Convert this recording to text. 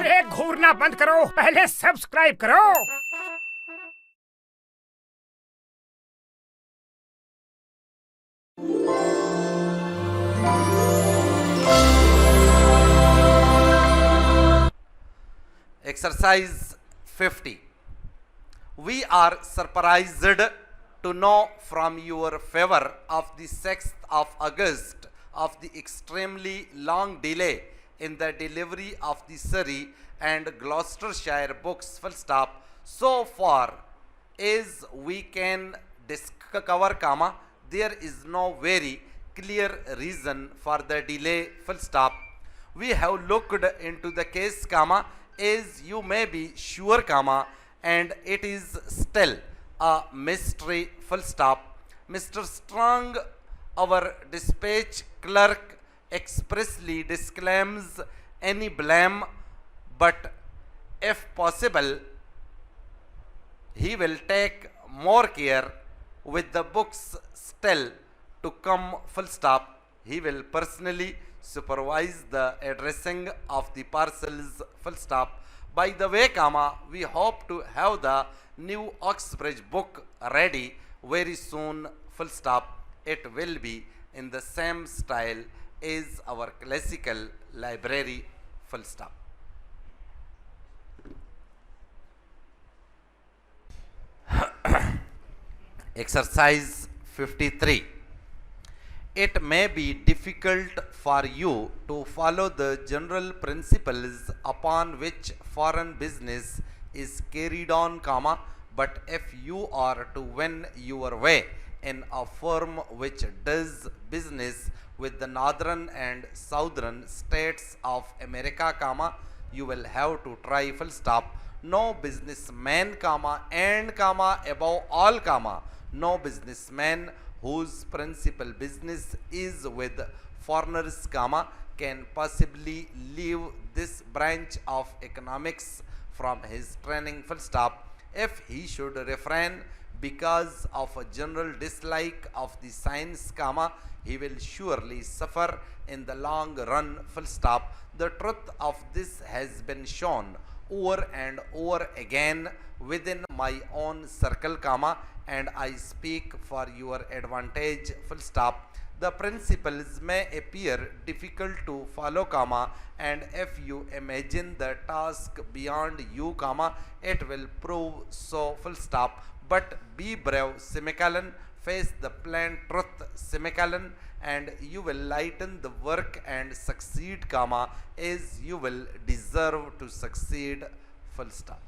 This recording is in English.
अरे घूरना बंद करो, पहले सब्सक्राइब करो। Exercise 50. We are surprised to know from your favor of the 6th of August of the extremely long delay in the delivery of the Surrey and Gloucestershire books full stop so far as we can discover, comma, there is no very clear reason for the delay full stop. We have looked into the case, comma, as you may be sure, comma, and it is still a mystery full stop. Mr. Strong, our dispatch clerk, expressly disclaims any blame, but if possible, he will take more care with the books still to come full stop. He will personally supervise the addressing of the parcels full stop. By the way, comma, we hope to have the new Oxbridge book ready very soon full stop. It will be in the same style as our classical library full stop. Exercise 53. It may be difficult for you to follow the general principles upon which foreign business is carried on, comma, but if you are to win your way in a firm which does business with the northern and southern states of America, comma, you will have to try full stop. No businessman, comma, and comma, above all, comma, no businessman whose principal business is with foreigners, comma, can possibly leave this branch of economics from his training full stop. If he should refrain because of a general dislike of the science, comma, he will surely suffer in the long run full stop. The truth of this has been shown over and over again within my own circle, comma, and I speak for your advantage full stop. The principles may appear difficult to follow, comma, and if you imagine the task beyond you, comma, it will prove so full stop. But be brave, semicolon, face the plain truth, semicolon, and you will lighten the work and succeed, comma, as you will deserve to succeed full stop.